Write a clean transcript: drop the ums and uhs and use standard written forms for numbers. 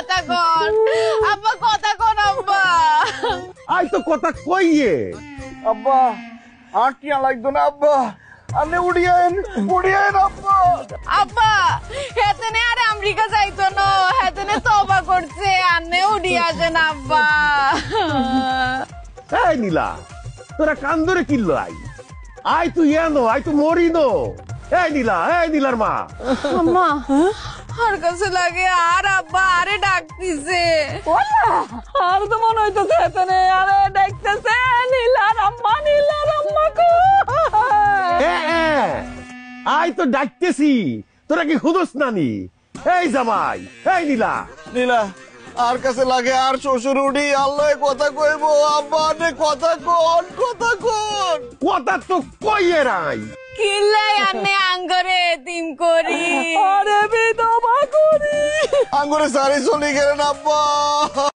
কথা কন আব্বা, কথা কন আব্বা। আই তো কথা কইয়ে আব্বা আর টিয়া লাগতো না আব্বা, আনে উড়িয়েন আব্বা। আব্বা হেতেনে আর আমেরিকা যাইতো না, হেতেনে তওবা করছে, আনে উড়ি আসেন আব্বা। এই নীলা, তোরা কান ধরে কিনলো আই তুই এনো, আই তুই মরি নো। এই নীলার মা। আম্মা আর কাছে লাগে আর আব্বা আরে ডাকতিছে। আর তো মনে হইতেছে এতনে আরে দেখতেছে নীলার আম্মা কো। আই তো ডাকতেছি, তোরা কি হুদস নানি? এই জামাই, এই নীলা আর কাছে লাগে আর শ্বশুর উঠি আল্লাহ কথা কইবো আব্বা, আনে কথা কোন কথা তো কইয়ে রাই। কিল্লাই আনে আঙ্গরে এতিম করি, আরে বিধবা করি আঙ্গুরে সারি চলে গেলেন আব্বা।